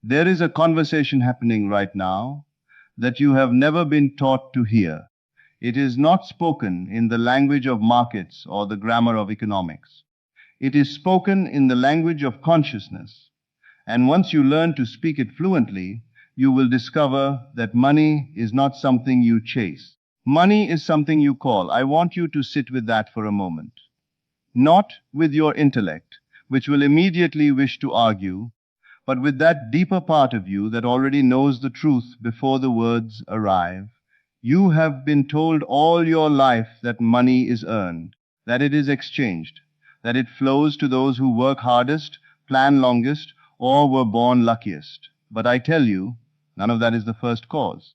There is a conversation happening right now that you have never been taught to hear. It is not spoken in the language of markets or the grammar of economics. It is spoken in the language of consciousness. And once you learn to speak it fluently, you will discover that money is not something you chase. Money is something you call. I want you to sit with that for a moment. Not with your intellect, which will immediately wish to argue, but with that deeper part of you that already knows the truth before the words arrive. You have been told all your life that money is earned, that it is exchanged, that it flows to those who work hardest, plan longest, or were born luckiest. But I tell you, none of that is the first cause.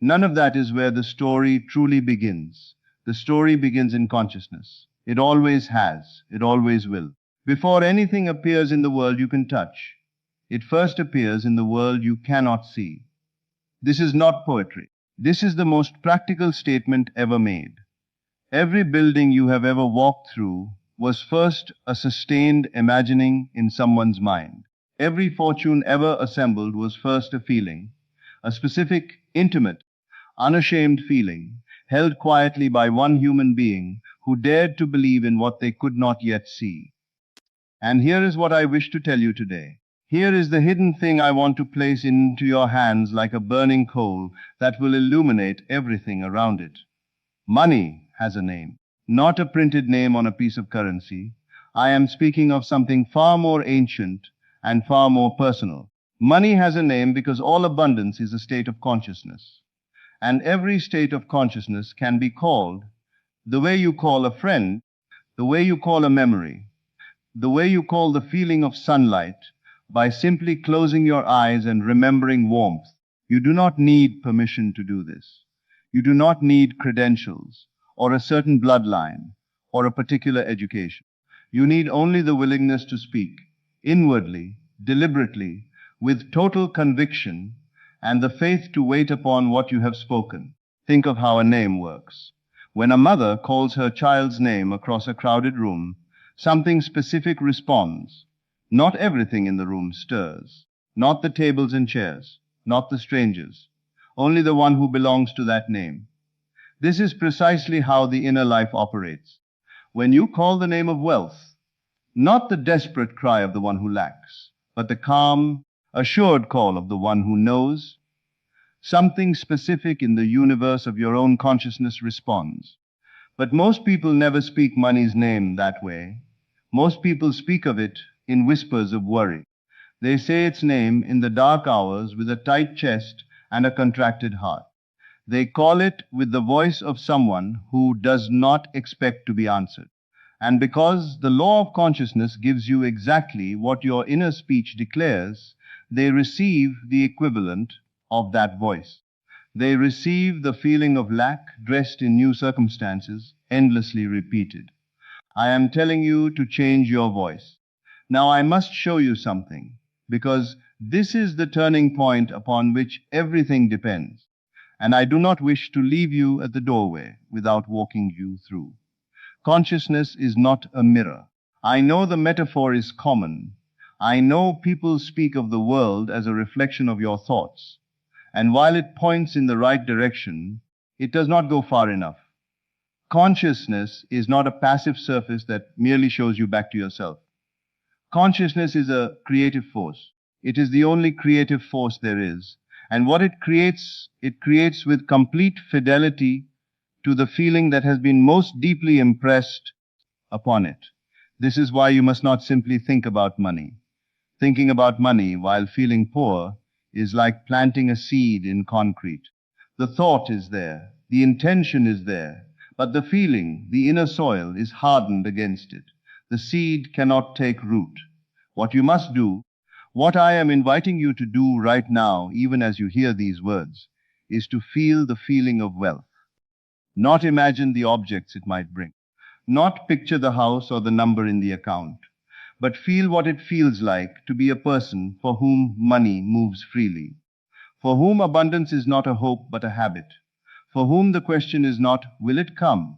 None of that is where the story truly begins. The story begins in consciousness. It always has. It always will. Before anything appears in the world you can touch, it first appears in the world you cannot see. This is not poetry. This is the most practical statement ever made. Every building you have ever walked through was first a sustained imagining in someone's mind. Every fortune ever assembled was first a feeling, a specific, intimate, unashamed feeling, held quietly by one human being who dared to believe in what they could not yet see. And here is what I wish to tell you today. Here is the hidden thing I want to place into your hands like a burning coal that will illuminate everything around it. Money has a name, not a printed name on a piece of currency. I am speaking of something far more ancient and far more personal. Money has a name because all abundance is a state of consciousness. And every state of consciousness can be called the way you call a friend, the way you call a memory, the way you call the feeling of sunlight, by simply closing your eyes and remembering warmth. You do not need permission to do this. You do not need credentials, or a certain bloodline, or a particular education. You need only the willingness to speak, inwardly, deliberately, with total conviction, and the faith to wait upon what you have spoken. Think of how a name works. When a mother calls her child's name across a crowded room, something specific responds. Not everything in the room stirs. Not the tables and chairs. Not the strangers. Only the one who belongs to that name. This is precisely how the inner life operates. When you call the name of wealth, not the desperate cry of the one who lacks, but the calm, assured call of the one who knows, something specific in the universe of your own consciousness responds. But most people never speak money's name that way. Most people speak of it in whispers of worry. They say its name in the dark hours with a tight chest and a contracted heart. They call it with the voice of someone who does not expect to be answered. And because the law of consciousness gives you exactly what your inner speech declares, they receive the equivalent of that voice. They receive the feeling of lack dressed in new circumstances, endlessly repeated. I am telling you to change your voice. Now I must show you something, because this is the turning point upon which everything depends. And I do not wish to leave you at the doorway without walking you through. Consciousness is not a mirror. I know the metaphor is common. I know people speak of the world as a reflection of your thoughts. And while it points in the right direction, it does not go far enough. Consciousness is not a passive surface that merely shows you back to yourself. Consciousness is a creative force. It is the only creative force there is. And what it creates with complete fidelity to the feeling that has been most deeply impressed upon it. This is why you must not simply think about money. Thinking about money while feeling poor is like planting a seed in concrete. The thought is there, the intention is there, but the feeling, the inner soil, is hardened against it. The seed cannot take root. What you must do, what I am inviting you to do right now, even as you hear these words, is to feel the feeling of wealth. Not imagine the objects it might bring. Not picture the house or the number in the account, but feel what it feels like to be a person for whom money moves freely, for whom abundance is not a hope but a habit, for whom the question is not, will it come,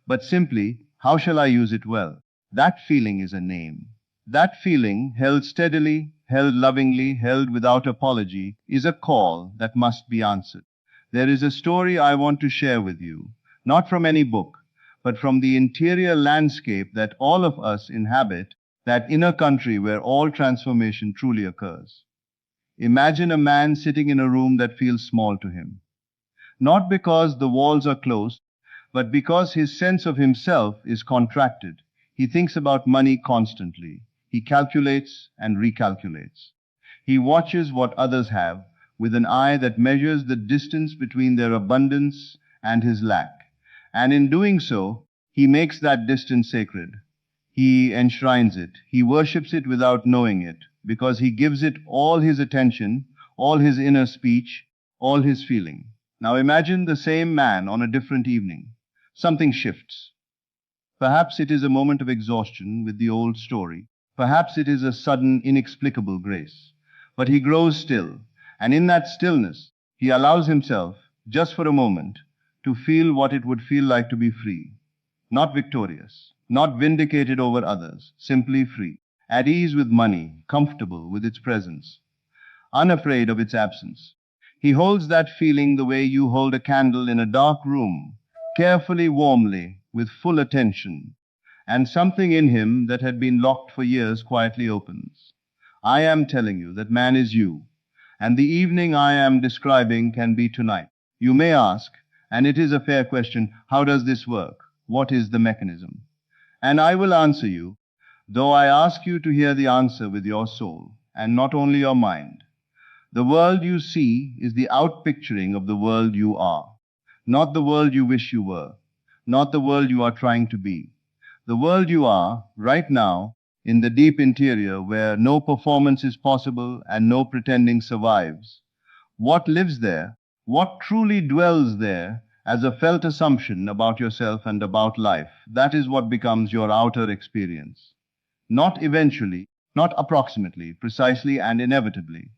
but simply, how shall I use it well? That feeling is a name. That feeling, held steadily, held lovingly, held without apology, is a call that must be answered. There is a story I want to share with you, not from any book, but from the interior landscape that all of us inhabit, that inner country where all transformation truly occurs. Imagine a man sitting in a room that feels small to him. Not because the walls are closed, but because his sense of himself is contracted. He thinks about money constantly. He calculates and recalculates. He watches what others have with an eye that measures the distance between their abundance and his lack. And in doing so, he makes that distance sacred. He enshrines it. He worships it without knowing it, because he gives it all his attention, all his inner speech, all his feeling. Now imagine the same man on a different evening. Something shifts. Perhaps it is a moment of exhaustion with the old story. Perhaps it is a sudden, inexplicable grace. But he grows still, and in that stillness, he allows himself, just for a moment, to feel what it would feel like to be free. Not victorious, not vindicated over others, simply free. At ease with money, comfortable with its presence, unafraid of its absence. He holds that feeling the way you hold a candle in a dark room, carefully, warmly, with full attention. And something in him that had been locked for years quietly opens. I am telling you that man is you, and the evening I am describing can be tonight. You may ask, and it is a fair question, how does this work? What is the mechanism? And I will answer you, though I ask you to hear the answer with your soul, and not only your mind. The world you see is the outpicturing of the world you are, not the world you wish you were, not the world you are trying to be. The world you are, right now, in the deep interior where no performance is possible and no pretending survives. What lives there, what truly dwells there, as a felt assumption about yourself and about life, that is what becomes your outer experience. Not eventually, not approximately, precisely and inevitably.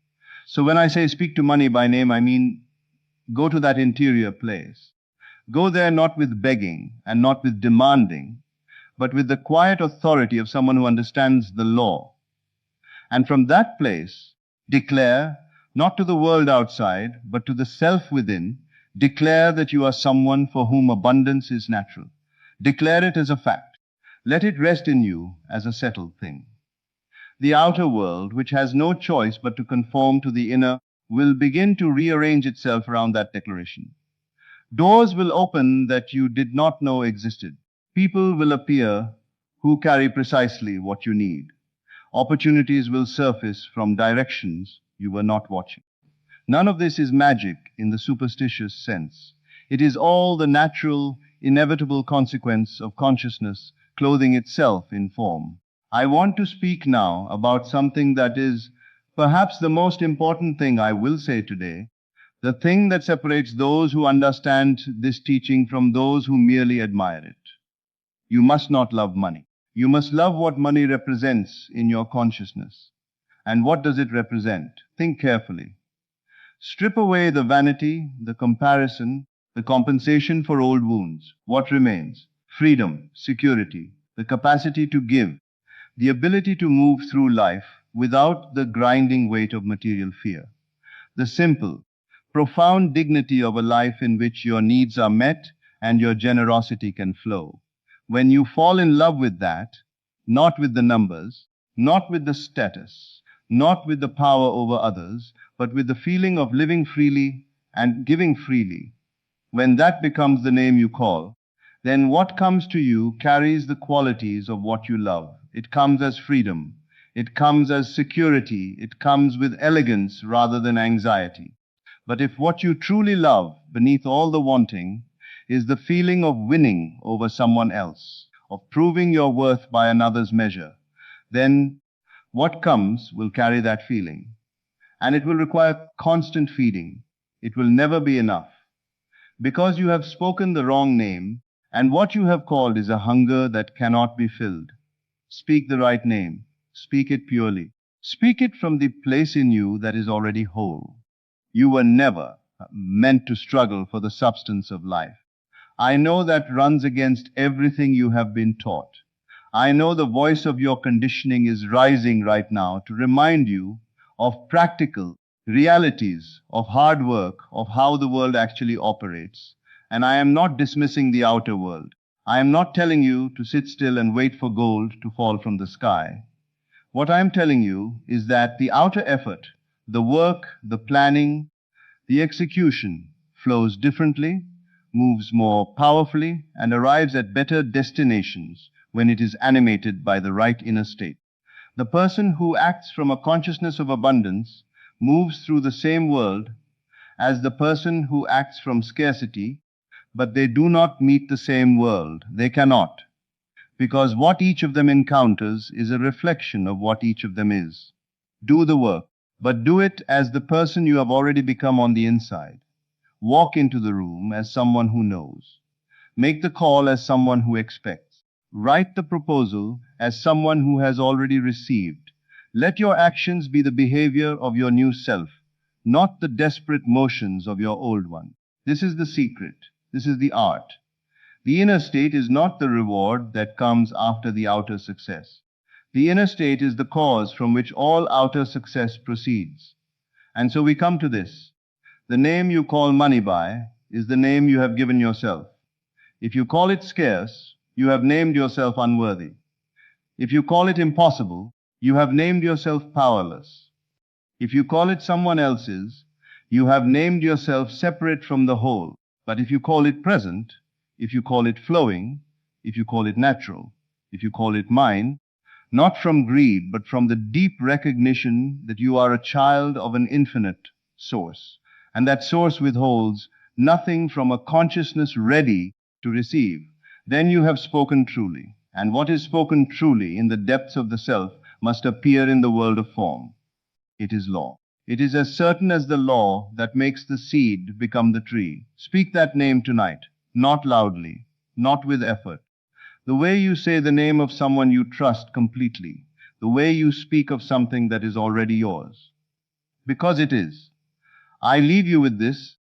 So when I say speak to money by name, I mean go to that interior place. Go there not with begging and not with demanding, but with the quiet authority of someone who understands the law. And from that place, declare, not to the world outside, but to the self within, declare that you are someone for whom abundance is natural. Declare it as a fact. Let it rest in you as a settled thing. The outer world, which has no choice but to conform to the inner, will begin to rearrange itself around that declaration. Doors will open that you did not know existed. People will appear who carry precisely what you need. Opportunities will surface from directions you were not watching. None of this is magic in the superstitious sense. It is all the natural, inevitable consequence of consciousness clothing itself in form. I want to speak now about something that is perhaps the most important thing I will say today, the thing that separates those who understand this teaching from those who merely admire it. You must not love money. You must love what money represents in your consciousness. And what does it represent? Think carefully. Strip away the vanity, the comparison, the compensation for old wounds. What remains? Freedom, security, the capacity to give, the ability to move through life without the grinding weight of material fear. The simple, profound dignity of a life in which your needs are met and your generosity can flow. When you fall in love with that, not with the numbers, not with the status, not with the power over others, but with the feeling of living freely and giving freely, when that becomes the name you call, then what comes to you carries the qualities of what you love. It comes as freedom. It comes as security. It comes with elegance rather than anxiety. But if what you truly love, beneath all the wanting, is the feeling of winning over someone else, of proving your worth by another's measure, then what comes will carry that feeling. And it will require constant feeding. It will never be enough. Because you have spoken the wrong name, and what you have called is a hunger that cannot be filled. Speak the right name. Speak it purely. Speak it from the place in you that is already whole. You were never meant to struggle for the substance of life. I know that runs against everything you have been taught. I know the voice of your conditioning is rising right now to remind you of practical realities, of hard work, of how the world actually operates. And I am not dismissing the outer world. I am not telling you to sit still and wait for gold to fall from the sky. What I am telling you is that the outer effort, the work, the planning, the execution flows differently, moves more powerfully, and arrives at better destinations when it is animated by the right inner state. The person who acts from a consciousness of abundance moves through the same world as the person who acts from scarcity, but they do not meet the same world. They cannot, because what each of them encounters is a reflection of what each of them is. Do the work, but do it as the person you have already become on the inside. Walk into the room as someone who knows. Make the call as someone who expects. Write the proposal as someone who has already received. Let your actions be the behavior of your new self, not the desperate motions of your old one. This is the secret. This is the art. The inner state is not the reward that comes after the outer success. The inner state is the cause from which all outer success proceeds. And so we come to this. The name you call money by is the name you have given yourself. If you call it scarce, you have named yourself unworthy. If you call it impossible, you have named yourself powerless. If you call it someone else's, you have named yourself separate from the whole. But if you call it present, if you call it flowing, if you call it natural, if you call it mine, not from greed, but from the deep recognition that you are a child of an infinite source, and that source withholds nothing from a consciousness ready to receive, then you have spoken truly. And what is spoken truly in the depths of the self must appear in the world of form. It is law. It is as certain as the law that makes the seed become the tree. Speak that name tonight, not loudly, not with effort. The way you say the name of someone you trust completely, the way you speak of something that is already yours. Because it is. I leave you with this,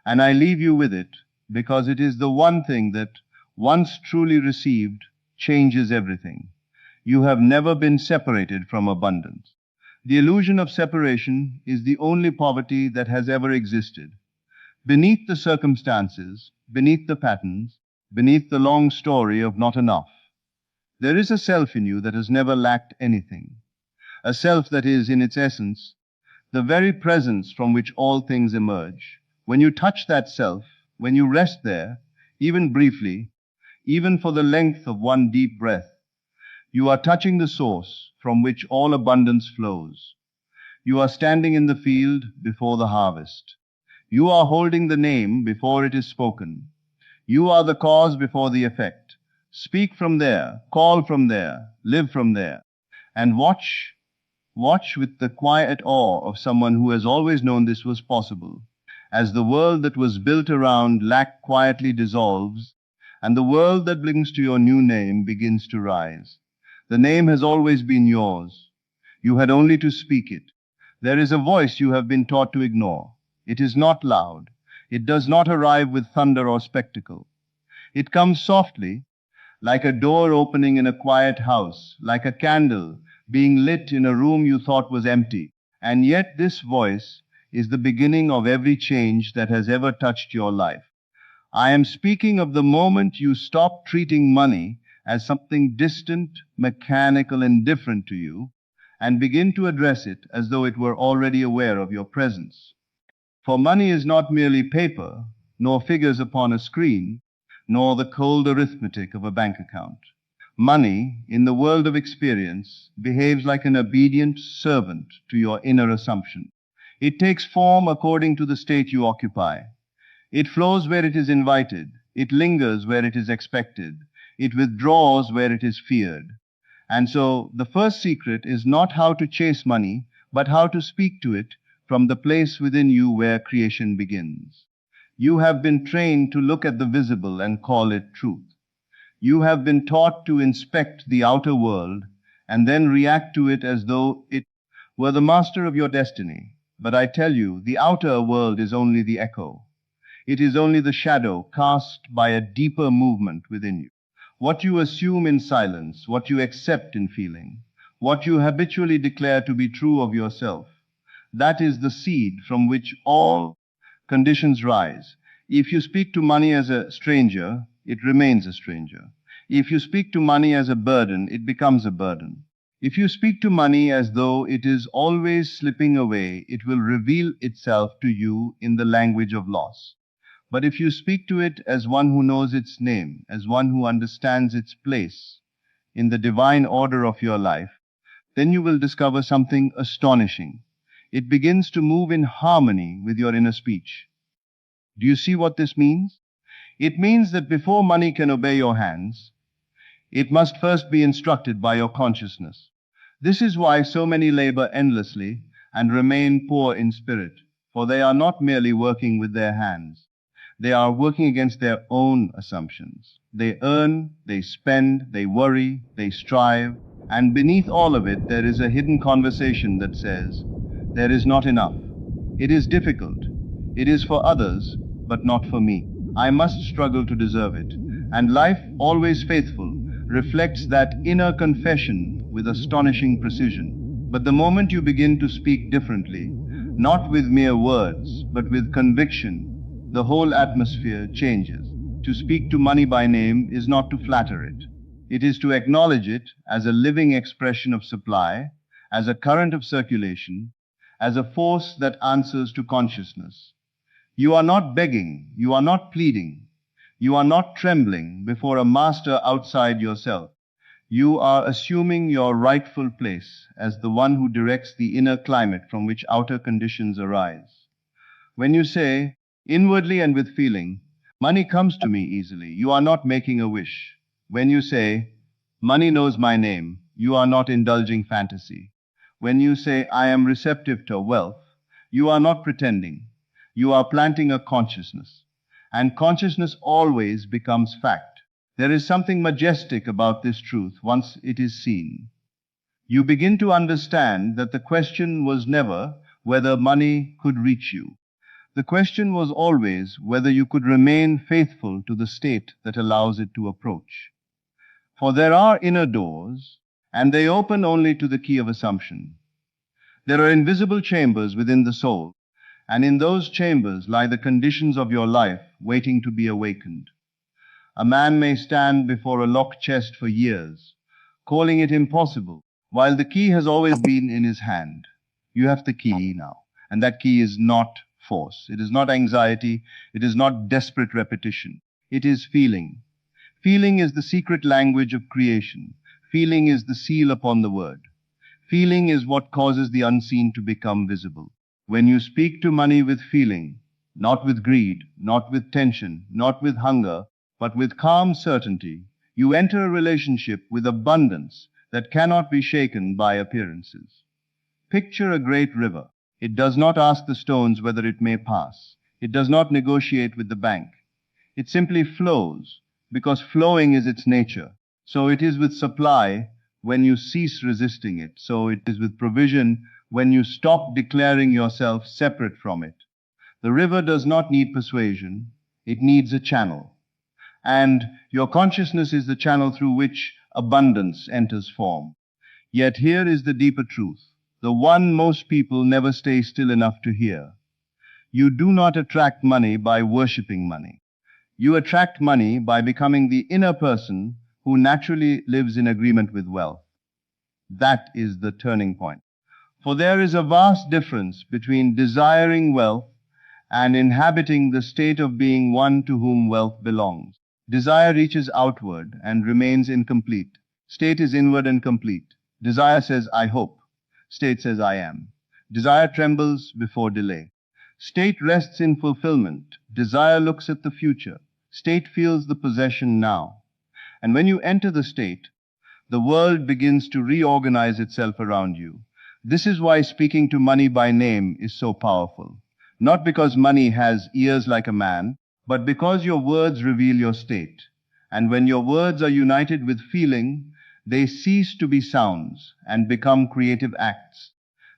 and I leave you with it, because it is the one thing that, once truly received, changes everything. You have never been separated from abundance. The illusion of separation is the only poverty that has ever existed. Beneath the circumstances, beneath the patterns, beneath the long story of not enough, there is a self in you that has never lacked anything. A self that is, in its essence, the very presence from which all things emerge. When you touch that self, when you rest there, even briefly, even for the length of one deep breath, you are touching the source from which all abundance flows. You are standing in the field before the harvest. You are holding the name before it is spoken. You are the cause before the effect. Speak from there, call from there, live from there, and watch with the quiet awe of someone who has always known this was possible, as the world that was built around lack quietly dissolves, and the world that belongs to your new name begins to rise. The name has always been yours. You had only to speak it. There is a voice you have been taught to ignore. It is not loud. It does not arrive with thunder or spectacle. It comes softly, like a door opening in a quiet house, like a candle being lit in a room you thought was empty. And yet this voice is the beginning of every change that has ever touched your life. I am speaking of the moment you stop treating money as something distant, mechanical, indifferent to you, and begin to address it as though it were already aware of your presence. For money is not merely paper, nor figures upon a screen, nor the cold arithmetic of a bank account. Money, in the world of experience, behaves like an obedient servant to your inner assumption. It takes form according to the state you occupy. It flows where it is invited. It lingers where it is expected. It withdraws where it is feared. And so the first secret is not how to chase money, but how to speak to it from the place within you where creation begins. You have been trained to look at the visible and call it truth. You have been taught to inspect the outer world and then react to it as though it were the master of your destiny. But I tell you, the outer world is only the echo. It is only the shadow cast by a deeper movement within you. What you assume in silence, what you accept in feeling, what you habitually declare to be true of yourself, that is the seed from which all conditions rise. If you speak to money as a stranger, it remains a stranger. If you speak to money as a burden, it becomes a burden. If you speak to money as though it is always slipping away, it will reveal itself to you in the language of loss. But if you speak to it as one who knows its name, as one who understands its place in the divine order of your life, then you will discover something astonishing. It begins to move in harmony with your inner speech. Do you see what this means? It means that before money can obey your hands, it must first be instructed by your consciousness. This is why so many labor endlessly and remain poor in spirit, for they are not merely working with their hands. They are working against their own assumptions. They earn, they spend, they worry, they strive, and beneath all of it there is a hidden conversation that says, there is not enough. It is difficult. It is for others, but not for me. I must struggle to deserve it. And life, always faithful, reflects that inner confession with astonishing precision. But the moment you begin to speak differently, not with mere words, but with conviction, the whole atmosphere changes. To speak to money by name is not to flatter it. It is to acknowledge it as a living expression of supply, as a current of circulation, as a force that answers to consciousness. You are not begging, you are not pleading, you are not trembling before a master outside yourself. You are assuming your rightful place as the one who directs the inner climate from which outer conditions arise. When you say, inwardly and with feeling, money comes to me easily, you are not making a wish. When you say, money knows my name, you are not indulging fantasy. When you say, I am receptive to wealth, you are not pretending. You are planting a consciousness. And consciousness always becomes fact. There is something majestic about this truth once it is seen. You begin to understand that the question was never whether money could reach you. The question was always whether you could remain faithful to the state that allows it to approach. For there are inner doors, and they open only to the key of assumption. There are invisible chambers within the soul, and in those chambers lie the conditions of your life waiting to be awakened. A man may stand before a locked chest for years, calling it impossible, while the key has always been in his hand. You have the key now, and that key is not force. It is not anxiety. It is not desperate repetition. It is feeling. Feeling is the secret language of creation. Feeling is the seal upon the word. Feeling is what causes the unseen to become visible. When you speak to money with feeling, not with greed, not with tension, not with hunger, but with calm certainty, you enter a relationship with abundance that cannot be shaken by appearances. Picture a great river. It does not ask the stones whether it may pass. It does not negotiate with the bank. It simply flows, because flowing is its nature. So it is with supply when you cease resisting it. So it is with provision when you stop declaring yourself separate from it. The river does not need persuasion. It needs a channel. And your consciousness is the channel through which abundance enters form. Yet here is the deeper truth, the one most people never stay still enough to hear. You do not attract money by worshipping money. You attract money by becoming the inner person who naturally lives in agreement with wealth. That is the turning point. For there is a vast difference between desiring wealth and inhabiting the state of being one to whom wealth belongs. Desire reaches outward and remains incomplete. State is inward and complete. Desire says, I hope. State says, I am. Desire trembles before delay. State rests in fulfillment. Desire looks at the future. State feels the possession now. And when you enter the state, the world begins to reorganize itself around you. This is why speaking to money by name is so powerful. Not because money has ears like a man, but because your words reveal your state. And when your words are united with feeling, they cease to be sounds and become creative acts.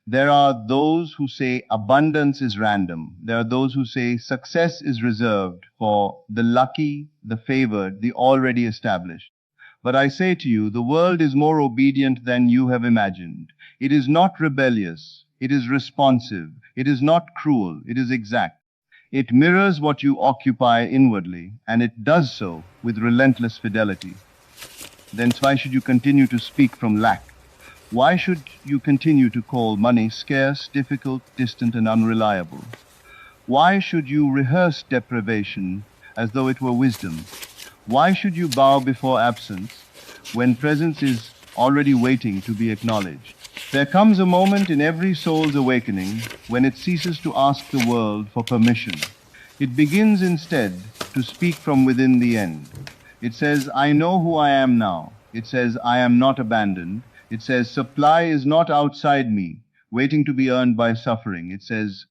There are those who say abundance is random. There are those who say success is reserved for the lucky, the favored, the already established. But I say to you, the world is more obedient than you have imagined. It is not rebellious. It is responsive. It is not cruel. It is exact. It mirrors what you occupy inwardly, and it does so with relentless fidelity. Then why should you continue to speak from lack? Why should you continue to call money scarce, difficult, distant, and unreliable? Why should you rehearse deprivation as though it were wisdom? Why should you bow before absence when presence is already waiting to be acknowledged? There comes a moment in every soul's awakening when it ceases to ask the world for permission. It begins instead to speak from within the end. It says, I know who I am now. It says, I am not abandoned. It says, supply is not outside me, waiting to be earned by suffering. It says,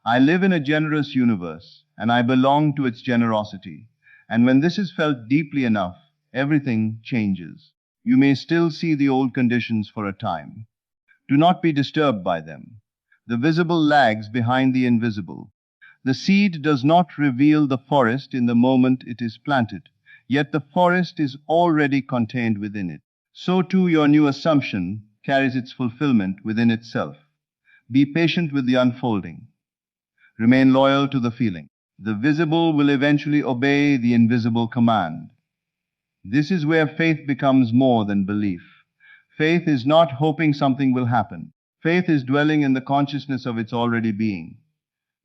I live in a generous universe, and I belong to its generosity. And when this is felt deeply enough, everything changes. You may still see the old conditions for a time. Do not be disturbed by them. The visible lags behind the invisible. The seed does not reveal the forest in the moment it is planted, yet the forest is already contained within it. So too your new assumption carries its fulfillment within itself. Be patient with the unfolding. Remain loyal to the feeling. The visible will eventually obey the invisible command. This is where faith becomes more than belief. Faith is not hoping something will happen. Faith is dwelling in the consciousness of its already being.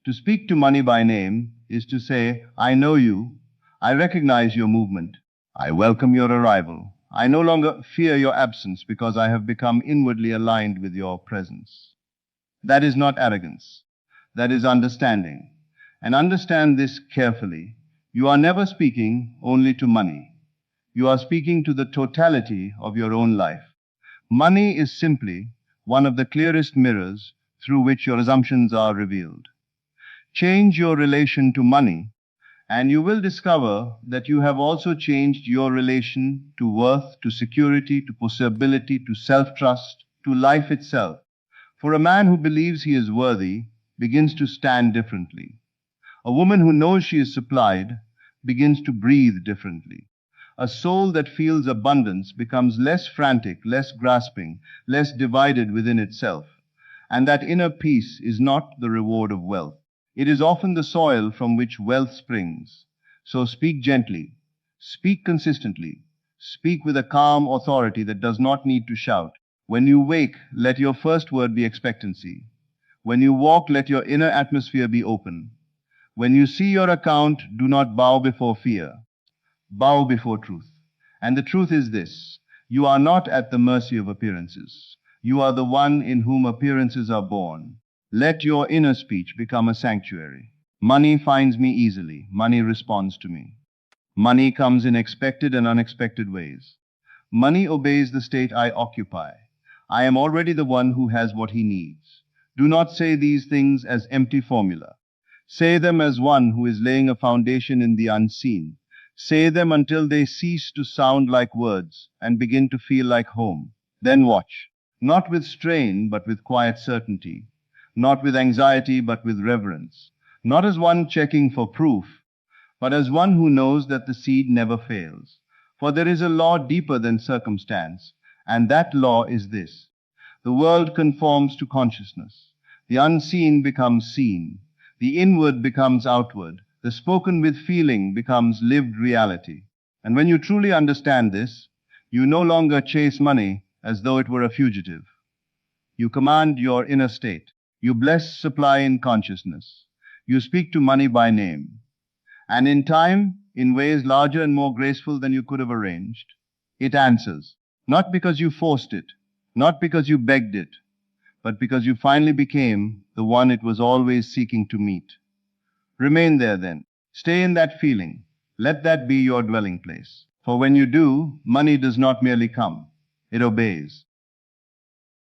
To speak to money by name is to say, I know you. I recognize your movement. I welcome your arrival. I no longer fear your absence because I have become inwardly aligned with your presence. That is not arrogance. That is understanding. And understand this carefully. You are never speaking only to money. You are speaking to the totality of your own life. Money is simply one of the clearest mirrors through which your assumptions are revealed. Change your relation to money, and you will discover that you have also changed your relation to worth, to security, to possibility, to self-trust, to life itself. For a man who believes he is worthy begins to stand differently. A woman who knows she is supplied begins to breathe differently. A soul that feels abundance becomes less frantic, less grasping, less divided within itself. And that inner peace is not the reward of wealth. It is often the soil from which wealth springs. So speak gently, speak consistently, speak with a calm authority that does not need to shout. When you wake, let your first word be expectancy. When you walk, let your inner atmosphere be open. When you see your account, do not bow before fear. Bow before truth. And the truth is this: you are not at the mercy of appearances. You are the one in whom appearances are born. Let your inner speech become a sanctuary. Money finds me easily. Money responds to me. Money comes in expected and unexpected ways. Money obeys the state I occupy. I am already the one who has what he needs. Do not say these things as empty formula. Say them as one who is laying a foundation in the unseen. Say them until they cease to sound like words and begin to feel like home. Then watch. Not with strain, but with quiet certainty. Not with anxiety, but with reverence. Not as one checking for proof, but as one who knows that the seed never fails. For there is a law deeper than circumstance, and that law is this: the world conforms to consciousness. The unseen becomes seen. The inward becomes outward. The spoken with feeling becomes lived reality. And when you truly understand this, you no longer chase money as though it were a fugitive. You command your inner state. You bless supply in consciousness. You speak to money by name. And in time, in ways larger and more graceful than you could have arranged, it answers. Not because you forced it, not because you begged it, but because you finally became the one it was always seeking to meet. Remain there then. Stay in that feeling. Let that be your dwelling place. For when you do, money does not merely come. It obeys.